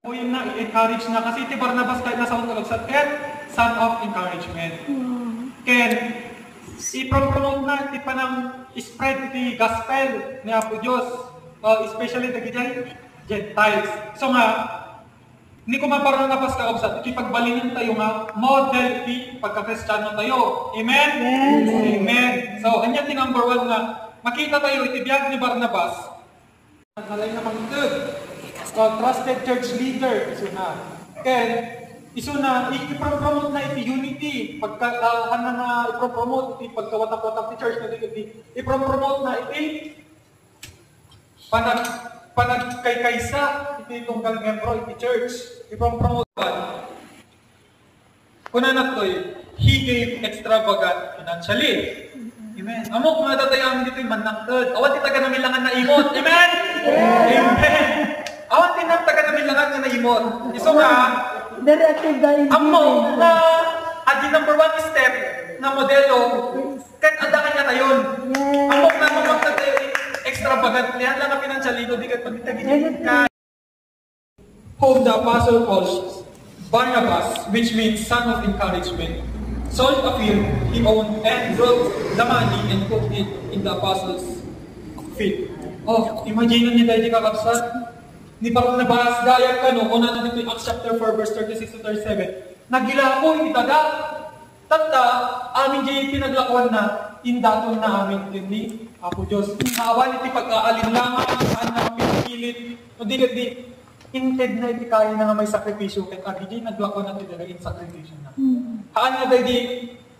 Yun na, i-encourage na. Kasi iti Barnabas kahit nasa kalagsan, son of encouragement. Ken, i-promote na, iti pa ng spread iti gospel ni Apo Diyos. Especially the Gentiles. So nga, ni ko maparanapas ka obsat, iti pagbalinin tayo nga, model iti pagka-Kristiyano tayo. Amen? Yes. Amen. So, anya ti number 1 nga, makita tayo iti biyag ni Barnabas. Nalay na mangitid. Trusted church leader, iso na. Ken, iso na, i-promote na iti unity. Pagkatahan na i-promote iti pagkawatak-watak ti church na iti, i-promote na iti panagkaysa iti tunggal membro iti church. I-promote ba? Kuna na to'y, he gave extravagant financially. Amen. Amok mga tatayang dito'y manangkad. Awan ti taga namin langan na imot. Amen? Yes. Amen. Awan din ang taga namin langan nga naimot. Iso nga, amo na adi number 1 step na modelo, kahit andakan niya tayon. Amo na mamagtag tayo extravagant. Lihan lang na pinansyalino, di kahit pagtagin ka. Whom the apostle calls Barnabas, which means son of encouragement, sold a field he owned and brought the money and put it in the apostles' feet. Oh, imagine niyo tayo di kakabsat. Ni Barnabas, gaya ka no, kung natin ito Acts chapter 4, verse 36 to 37. Nagila ko, itaga. Tata, amin dyan pinaglakuan na, indaton na amin din ni Apo Diyos. Naawan iti pagkaalinlangan, anak, pinipilit, o di, inted na iti kaya na nga may sakripisyo, kahit agi dyan naglakuan natin talaga in sakripisyo na. Haan nga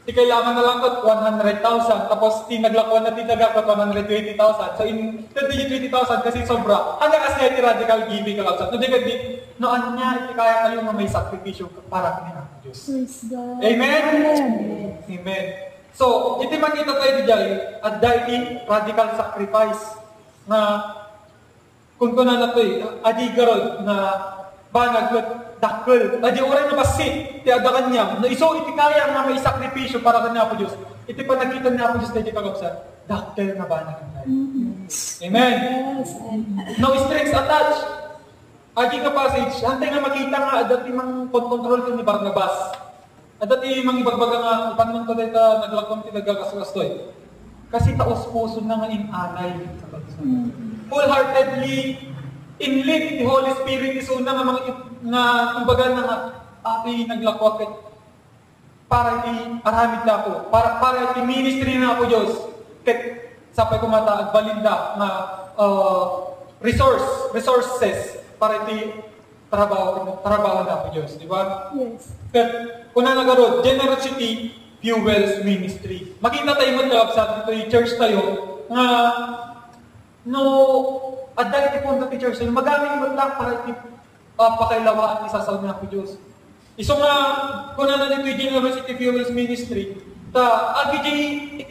di kailangan na lang ko 100,000, tapos tinaglakuan na tinaga ko 120,000. So in 20,000 kasi sobra. Hanggang kasi iti radical giving ka kapsat. No, di, noan niya, iti kaya kayo na may sakripisyo para kanya ng Diyos. Amen? Amen. So, iti makita tayo di jay, at dahil radical sacrifice na kung na ito adi garod na banag dakkel. Adi oray na basit, ti adakan niya. No, iso iti kaya nga may sakripisyo para kanya po Diyos. Iti pa nakita niya po Diyos na iti kagapsan. Dakkel na banag ang tayo. Amen? No strings attached. Adi ka passage, hantay nga makita nga adat imang control ko ni Barnabas. Adat imang ibagbaga nga, ipanong ko dito naglakong tinagagaskastoy. Kasi taos-puso na nga inanay. Wholeheartedly in lead the Holy Spirit is una nga mga kumbaga na nga ati naglakwak para i-aramid na ako, para i-ministry na ako Diyos. Ket sapay kumata agbalinda na resources para trabaho na ako Diyos, di ba? Yes. Ket kuna nagarod, generosity fuels ministry. Makita tayo mo sa ito church tayo nga no at dahil ipon na teachers, magamit mo lang para pakilawan isasaw na ako Diyos. Iso nga, kung na dito yung Generosity Fuels Ministry,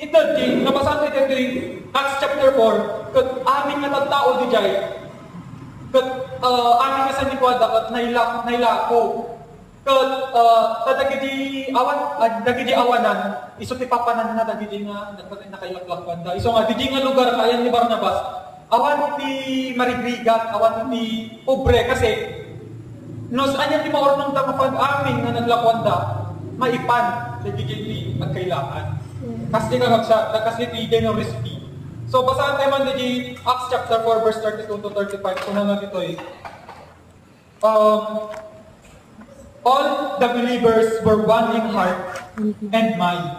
ito, nabasan tayo dito yung Acts chapter 4, kat amin nga tao di jay, kat amin nga sa nikwada, kat nailako, kat dagiti awanan, iso ti papanan na dagiti nga nakailaklak banda. Iso nga, di nga lugar kayan ni Barnabas, awan ti marigrigat, awan ti pobre kasi nos anya ti maornong ta mapag-amin nga naglakwanda maipan sa gigiti magkailangan. Kasi nga kasi ti generosity. So basahan tayo man di Acts chapter 4 verse 32 to 35 kung ano dito all the believers were one in heart and mind.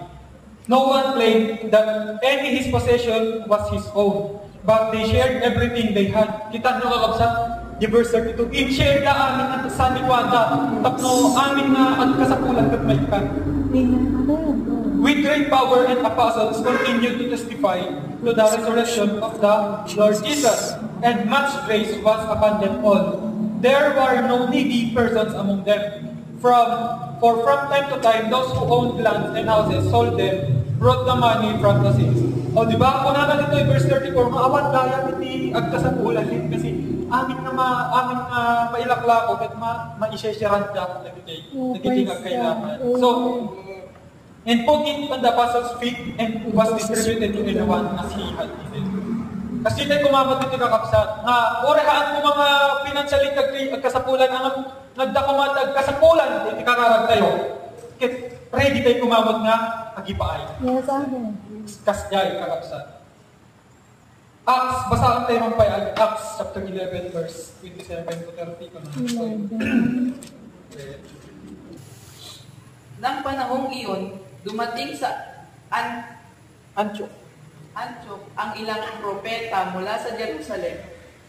No one claimed that any his possession was his own, but they shared everything they had. Kita nyo kakabsat, di verse 32, in-share na amin na sa nikwada, tapno amin na at kasapulan kat may kan. With great power and apostles continued to testify to the resurrection of the Lord Jesus, and much grace was abundant all. There were no needy persons among them. For from time to time, those who owned lands and houses sold them, brought the money from the saints. O di ba? Kung naman dito verse 34, maawan gaya iti agkasapulan din kasi amin na mailakla ko at ma-ishesharan ka nagiging agkailangan. So, and put it on the apostles' feet and was distributed to everyone as he had given. Kasi tayo kumamot dito kakapsat. Nga, orehaan mo mga pinansyali kasapulan ang nagdakumatag kasapulan, hindi kakarag tayo. Kit, ready tayo kumamot nga, agipaay. Yes, amen. Kasjay kakapsat. Acts, basahan tayo ng Acts chapter 11 verse 27 to 30 ko na. Nang panahong iyon, dumating sa Antioch ang ilang propeta mula sa Jerusalem.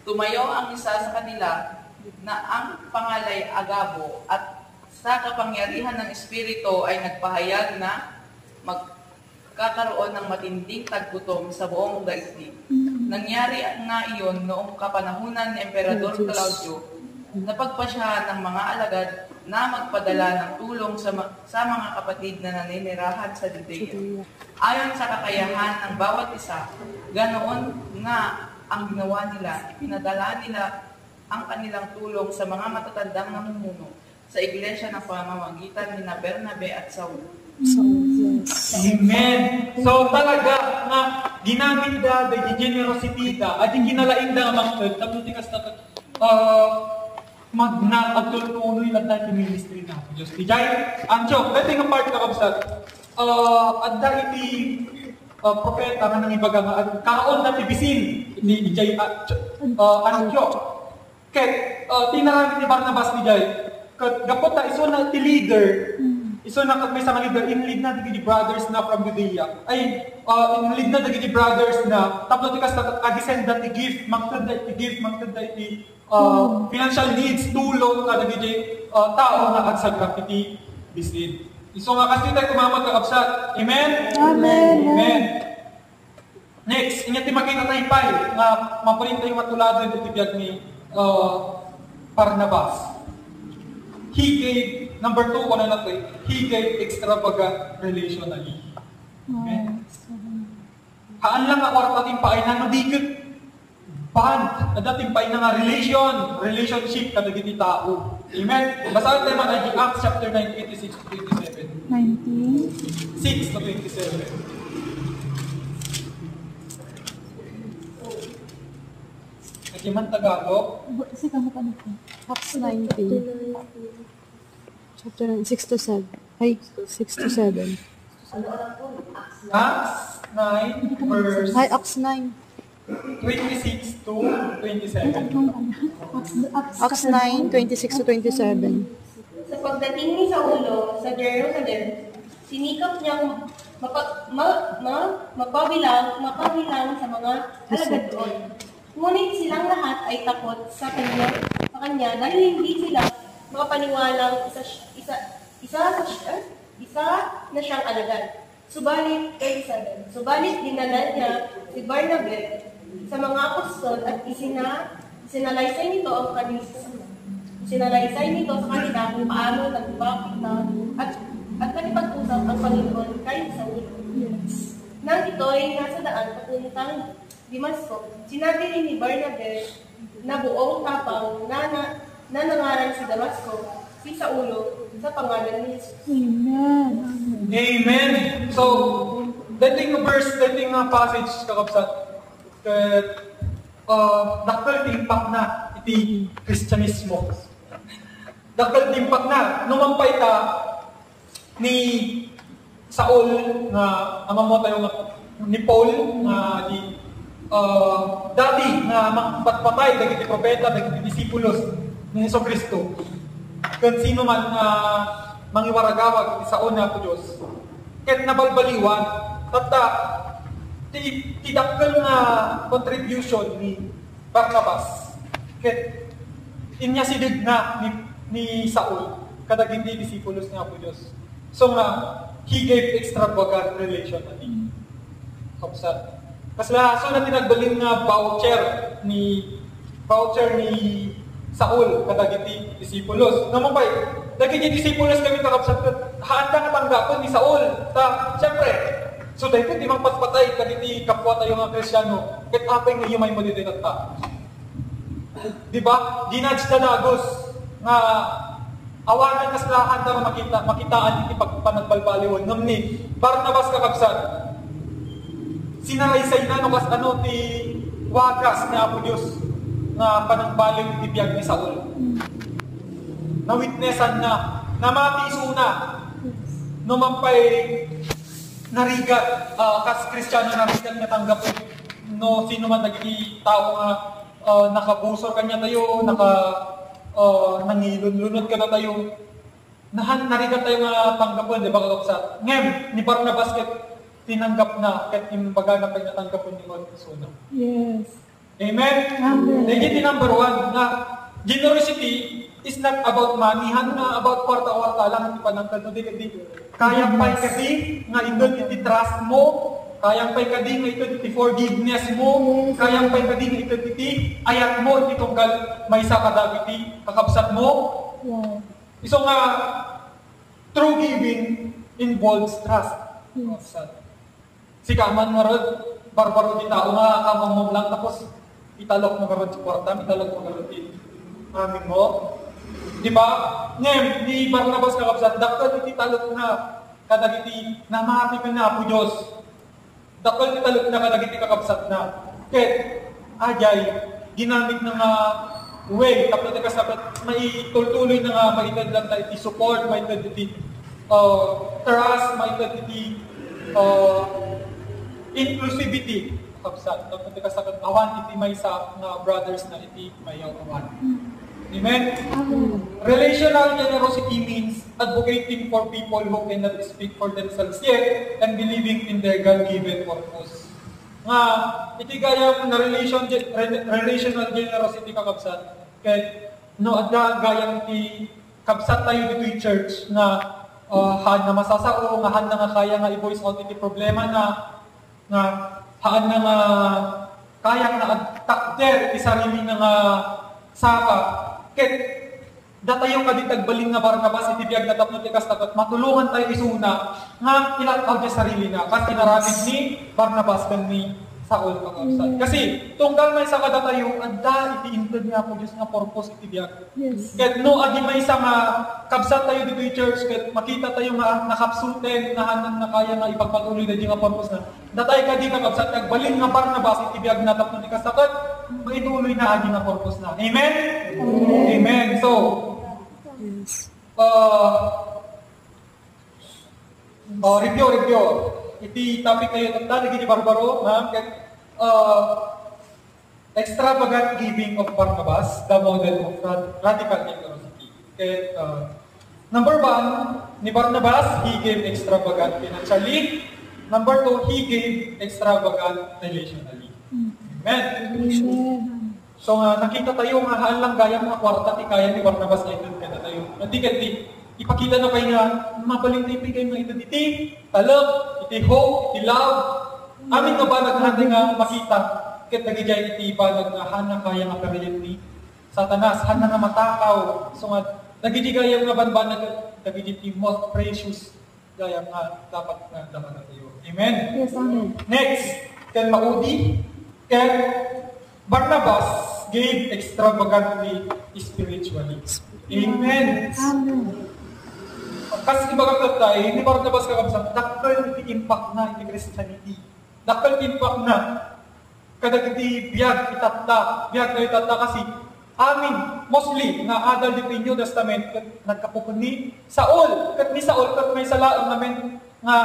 Tumayo ang isa sa kanila na ang pangalay Agabo at sa kapangyarihan ng Espiritu ay nagpahayag na magkakaroon ng matinding taggutom sa buong daigdig. Nangyari nga iyon noong kapanahunan ni Emperador Claudio. Napagpasyahan ng mga alagad na magpadala ng tulong sa mga kapatid na naninirahan sa Judea. Ayon sa kakayahan ng bawat isa, ganoon nga ang ginawa nila. Ipinadala nila ang kanilang tulong sa mga matatandang namumuno sa iglesia ng pamamagitan ni Bernabe at Saul. Amen. So talaga nga ginamit da the generosity da at yung ginalain da amang tapos magna-agtultuloy lang tayo yung ministry na. Diyos. Dijay, Antioch, dati nga part na kapsat, adda iti propeta nga nang ibaga nga, kaon na tibisin, Dijay, Antioch. Ket, tinarang ni Barnabas Dijay, gapot na iso na ti leader, iso na may sa leader, in-lead na di brothers na from Judea. Ay, in-lead na di brothers na, tapos tikas na kag-send na ti gift, magtad na ti financial needs, tulong na nagiging tao na agsagkap iti bisin. So nga kasi tayo kumamag kakapsat. Amen? Amen. Amen. Next, inyati makita tayo pa nga maparin tayo matuladan iti biyag ni Barnabas. He gave, number 2 ko na natin, he gave extravagant relationally. Amen? Haan lang ang wartating paay na nabigit band, na dating paay na nga relationship na naging tao. Amen? Basahan tayo mga Acts chapter 9, 86 to 27. 6 to 27. Nagiman Tagalog. Kasi kamo ka na po. Acts 19. Chapter 9, 6 to 7. Ay, 6 to 7. Acts 9, verse Ay, Acts 9. 26 to 27. Acts 9, 26 to 27. Sa pagdating ni Saulo sa Jerusalem, sinikap niyang mapabilang sa mga alagad doon. Ngunit silang lahat ay takot sa kanya dahil hindi sila makapaniwalang isa na siyang alagad. Subalit dinala niya si Barnabe sa mga apostol at isinalaysay nito sa kanila kung paano nagbakita at nagpag-usap ang Panginoon kay Saulo. Nang ito ay nasa daan papuntang Damasco, sinabi rin ni Barnabe na buong tapang na nangaral si Damasco, si Saulo, sa pangalan ni Jesus. Amen. Amen. So, dating nga passage kakapsat, dakal impact na iti Kristyanismo. Dakal impact na. Numampay ta ni Saul nga amamoto yung ni Paul nga di dati nga magpatpatay dagiti propeta, dagiti disipulos ni Hesus Kristo. Kung sino man mangiwaragawag sa una po Diyos. Ket nabalbaliwan, tata, tidakkel nga contribution ni Barnabas. Ket inya sidid na ni Saul, kadag hindi disipulos nga po Diyos. So nga, he gave extravagant relation na di. Kapsat. Kaslaso na tinagbalin nga voucher ni Saul kadagiti disipulos. Naman ba, dagiti disipulos kami kakapsat, handa nga tanggapon ni Saul. Siyempre, so dahil di mang patpatay kaditi kapwa tayo nga Kristyano, ket apay nga himay mo dito ta. Diba? Ginadge na lagos nga awanan kaslahan na makitaan iti pagpanagbalbaliwon. Ngamni, Barnabas kakapsat, sinaraysay na no kas ti wagas ni Apo Diyos na panangbaling tibiyag ni Saul. Na-witnessan na, namatiso na, numampay narigat, kas Kristiyano narigat nga tanggap no sino man naging tao nga nakabusor kanya tayo, nangilunlunod ka na tayo, narigat tayo nga tanggapon, di ba kakapsat? Ngem, ni Barnabas ket tinanggap na, ket imbaga na natanggapon ni Montesuna. Yes. Amen? Amen. Legit number 1 na generosity is not about money, na about kwarta-kwarta lang, hindi pa nang tanong di kayang pa'y kadi nga ito iti trust mo, kayang pa'y kadi nga ito iti forgiveness mo, kayang pa'y kadi nga ito iti ayat mo, iti tunggal may isa kadagiti kakabsat mo. Yeah. Iso nga, true giving involves trust. Si kaman nga rod, barbaro di tao nga, kamang mo lang, tapos italok mo karod si kwarta, italok mo karod di amin mo. Di ba? Ngayon, di Barnabas kakabsat, dakol iti talok na kadagiti namati ka na po Diyos. Dakol iti talok na kadagiti kakabsat na. Ket, ajay, ginamit na nga way, tapos iti kasabat, may tultuloy na nga, maitad lang tayo iti support, maitad iti trust, maitad iti inclusivity. Kakabsat, tapos iti kasabat, awan iti may sa nga brothers na iti mayaw awan. Amen? Relational generosity means advocating for people who cannot speak for themselves yet and believing in their God-given purpose. Nga, iti gayang na relational generosity kakabsat. Kaya, no, adda gayang iti kabsat tayo dito yung church na haan na masasao, nga haan na nga kaya nga i-voice out iti problema na haan na nga kaya nga takder iti sarili na nga saka. Ket datayo kaditagbalin nga Barnabas iti biag na tapno ti kastapat matulungan tayo isuna nga ilataw di sarili na kas kinaramid ni Barnabas ken ni Saul kakabsat. Kasi tunggal may sa kadatayo adda iti inted nga po Dios nga purpose iti biag. Yes. Ket no adi may sa nga kabsat tayo dito i church ket makita tayo nga nakapsuten nga hanan na kaya nga ipagpatuloy na di nga purpose na. Datay kadi kakabsat agbalin nga Barnabas iti biag na tapno ti kastapat maituloy na adi nga purpose na. Amen? Amen. Amen. So, review. Iti topic kayo tanda, naging barbaro, extravagant giving of Barnabas, the model of radical generosity. Number 1, ni Barnabas, he gave extravagant financially. Number 2, he gave extravagant relationally. Amen. So nakita tayo nga haan lang gaya mga kwarta ti kaya ni Barnabas na ito kada tayo. Nadi ipakita na kayo nga mabaling tayo kayo nga ito iti talak, iti hope, iti love. Amin nga ba naghanda nga makita ket nagijay iti ba naghaan na kaya nga perayem ni Satanas, han nga matakaw. So nga nagijigaya nga banbanag nagijiti most precious gaya nga dapat nga dapat tayo. Amen. Yes, amen. Next, ken maudi ken Barnabas gave extravagantly spiritually. Amen. Amen. Kasi iba kakatay, ni Barnabas kakabsat, dakal iti impact na iti Christianity. Dakal impact na. Kadagiti biyag itatta kasi amin, mostly, nga adal dito New Testament, nagkapupun ni Saul. Kat ni Saul, kat may salaang namin nga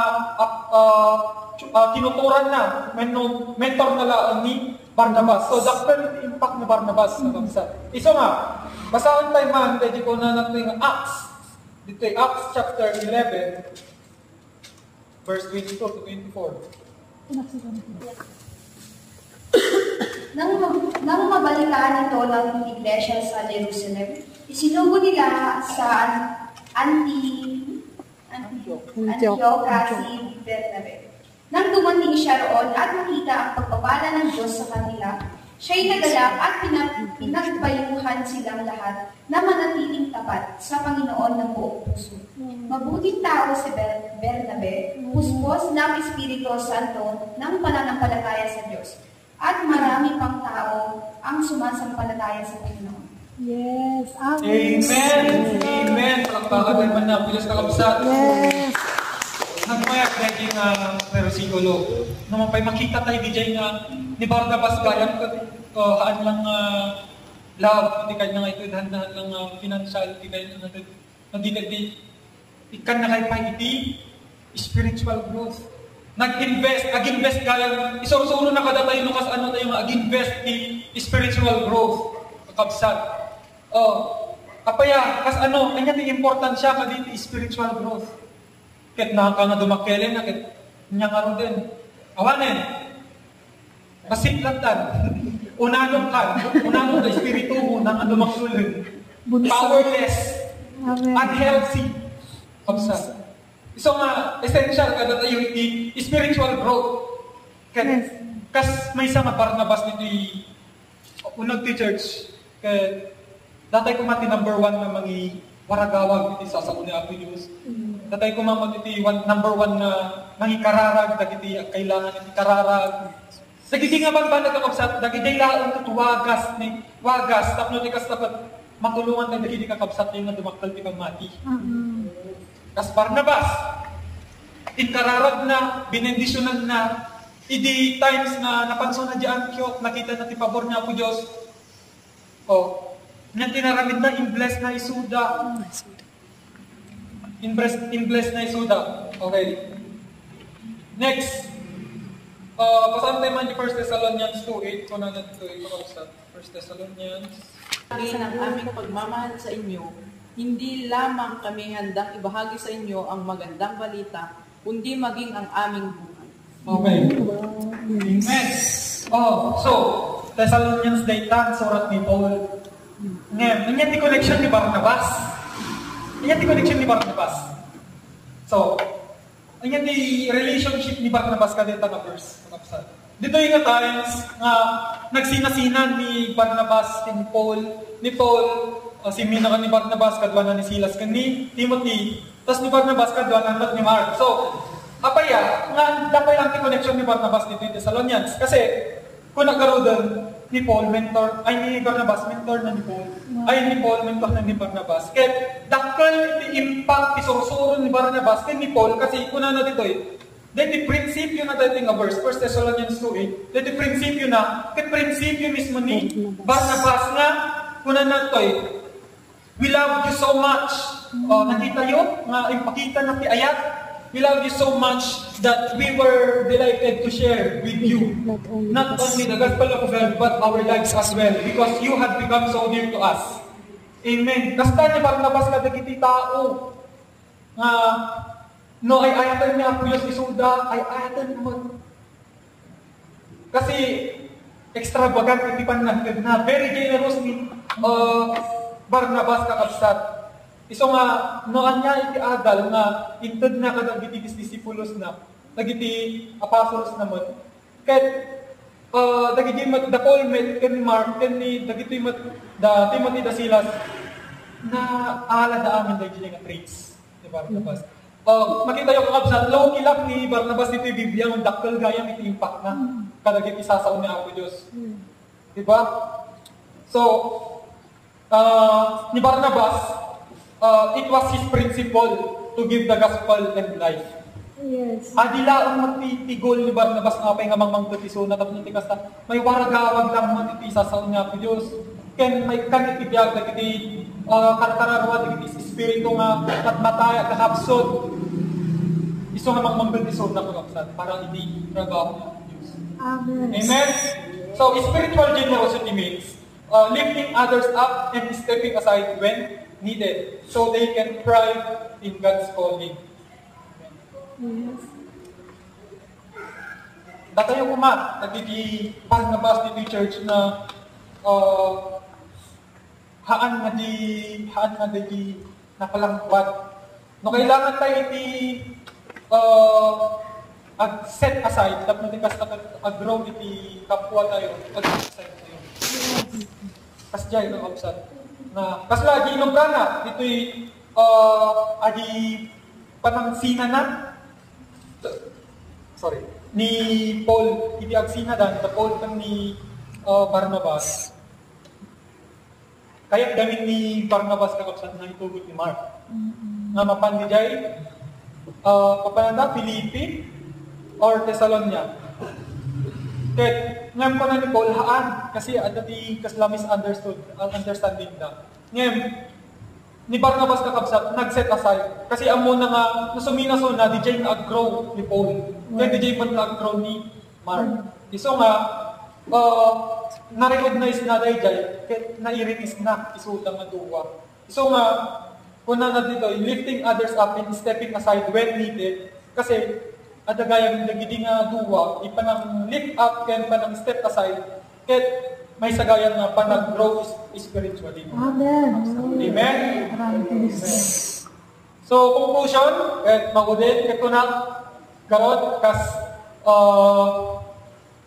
tinuturan na, mentor na laang ni Barnabas. So, dakal impact ni Barnabas na kabsat. Iso nga, basahan tayo man, pwede ko na natin yung Acts. Dito ay Acts chapter 11, verse 22 to 24. Nang mabalitaan ito ng iglesia sa Jerusalem, isinugo nila sa Antioquia si Bernabe. Nang dumating siya roon at nakita ang pagpapala ng Diyos sa kanila, siya'y nagalak at pinagpayuhan silang lahat na manatiling tapat sa Panginoon ng buong puso. Mabuting tao si Bernabe, puspos ng Espiritu Santo ng pananampalataya sa Diyos, at marami pang tao ang sumasampalataya sa Panginoon. Yes, amen. Amen! Amen! Palakpakan naman na, Diyos kakabsat. Yes. nagmayag dahil nga versikulo. Naman pa'y makita tayo DJ nga ni Barnabas gayang haan lang love, hindi kayo nga ito, dahan-dahan lang financial, hindi kayo nga ito, hindi ikan na kayo pa iti spiritual growth. Nag-invest gayang, isuro-suro na kada tayo nukas ano tayo nga, ag-invest in spiritual growth. Kakabsat. Kapaya, kas ano, kanya di important siya ka dito spiritual growth. Kit na ka nga dumakele na, kit niya nga rin din. Awanin. Pasiklatan. Unanong ka espiritu mo nang dumaksulin. Powerless. Unhealthy. Kapsa. So nga, essential ka dito yung spiritual growth. Kit, kas may isa nga Barnabas dito unag ti church. Kit, datay ko mati number 1 na mangi waragawag iti sa ni Apo Diyos. Datay ko mamag iti number 1 na mangi kararag, dagiti kailangan iti kararag. Dagiti nga ba nagkakabsat, dagiti laon ito wagas, tapno ti kas dapat matulungan tayo dagiti kakabsat yung nga dumaktal ti pagmati. Kas Barnabas, inkararag na, binendisyonan na, idi times na napanso na di Antioch, nakita na ti pabor niya Apo Diyos. Nang tinaramid na, in-bless na isuda. In-bless na isuda. Okay. Next. Pasan tayo man di 1 Thessalonians 2:8. Kung na natin ito, 1 Thessalonians. Sabi ng aming pagmamahal sa inyo, hindi lamang kami handang ibahagi sa inyo ang magandang balita, kundi maging ang aming buhay. Okay. Amen. So, Thessalonians daytan, surat ni Paul. Ngayon, nangyari connection ni Barnabas. So, nangyari relationship ni Barnabas ka dito na verse. Dito yung times nga nagsinasinan ni Barnabas and Paul. Ni Paul, si Mina ka ni Barnabas, kadwa na ni Silas ka ni Timothy. Tapos ni Barnabas, kadwa na ni Mark. So, apaya, nga dapat lang yung connection ni Barnabas dito yung Thessalonians. Kasi, kung nagkaroon ni Paul, ni Barnabas, mentor na ni Paul. Ni Paul, mentor na ni Barnabas. Kaya, dakal iti impact, isurusuro ni Barnabas, kaya ni Paul, kasi kuna na dito dahil prinsipyo na dating nga verse, 1 Thessalonians 2:8, dahil prinsipyo na, kaya prinsipyo mismo ni Barnabas nga, kuna na ito we love you so much. Nakita yun, nga ipakita na ti ayat, we love you so much that we were delighted to share with you not only the gospel of God but our lives as well because you had become so dear to us. Amen. Kasta ni Barnabas ka dagiti tao nga no ay ayatan niya Apo Diyos isuda ay ayatan mo. Kasi extravagant iti panagkad na very generous ni Barnabas kakabsat. Iso nga, noan niya iti adal nga, inted na kada dagiti disipulos na, dagiti apostles naman. Kahit, dagiti the Paul met, ken ni Mark, ken ni dagiti da Timothy da Silas, na ala da amin dagiti nga traits ni Barnabas. Makita yung kakabsat, low kilap ni Barnabas iti Biblia, ang dakkel gayang iti impact na, kadagiti sasaw ni Apo Diyos. Diba? So, ni Barnabas, it was his principle to give the gospel and life. Yes. Adila ang matitigol ni Barnabas nga pa yung amang mangtutiso na tapos nitikas na may waragawag lang matitisa sa unya po Diyos. Ken may kanitibiyag na kiti karkararwa na kiti espiritu nga at mataya kakapsod. Iso nga mangtutiso na kakapsod para hindi ragawag ng Diyos. Amen. Amen? So, spiritual generosity means lifting others up and stepping aside when needed so they can thrive in God's calling. Yes. Datayo kuma, nagdi Barnabas dito church na haan na di napalangkwad. No kailangan tayo set aside, tapos natin kas grow iti kapwa tayo, ag-aside tayo. Kas dyan ang upsat. Na kas lagi inom ka na dito'y adi panangsina na ni Paul iti agsina dan the Paul kang ni Barnabas kaya damit ni Barnabas kakapsan na itugot ni Mark nga mapandi jay Papananda, Filipi, or Thessalonia. Kaya, ngayon pa na ni Paul, haan, kasi adati kasla misunderstanding na. Ngayon, ni Barnabas kakabsat, nag-set aside. Kasi amo na nga, nasuminaso na, DJ na-grow ni Paul. Kaya DJ pa na-grow ni Mark. So nga, na-recognize na dahil kaya na-i-release na, isutang na duwa. So nga, kuna na dito, lifting others up and stepping aside when needed. Kasi, adagayang nagiging duwa, ipanang lift up, kaya panang step aside, kaya may sagayan na panag-grow spiritually. Amen. Amen? Amen. So, conclusion, magudin, ito na, garot, kas,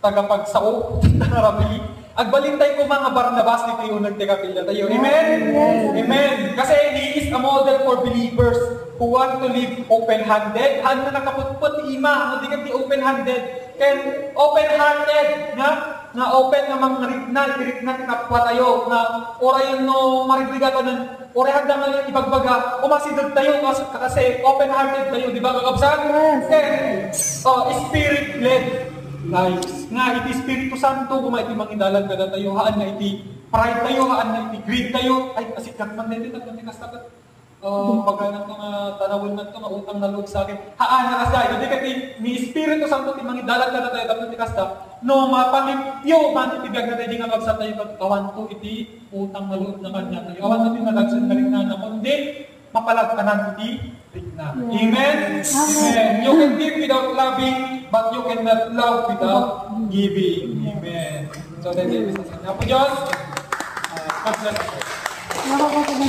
tagapagsao, narabi, agbalintay ko mga Barnabas ni kayo nagtikapilya tayo. Amen? Amen. Kasi he is a model for believers who want to live open-handed. Han na nakaputput ni Ima, hindi ka open-handed. Kaya open-handed, nga open na mga rikna kapwa tayo, nga orayon no marigriga ka nun, orayan na nga ibagbaga, umasidod tayo kasi open-hearted tayo, di ba kakabsan? Kaya, spirit-led lives. Nga iti Espiritu Santo, kung iti mangindalan ka na tayo, haan na iti pride tayo, haan na iti greed tayo, ay asikat man din, nagmantikas takat. Baga ng mga tanawin na ito, mautang na loob sa akin. Haan na kasay, hindi ka ni Espiritu Santo, iti mangindalan ka na tayo, dapat nagmantikas ta, no mapangipyo, man iti biyag na tayo, di nga kabsat tayo, kawan to iti utang na loob na kanya tayo. Kawan natin nalagsan na rin na kundi, mapalagkanan iti rigna. Amen? Amen. You can give without loving, but you cannot love without giving. Amen. So, that's it. Now po, Diyos. God bless you.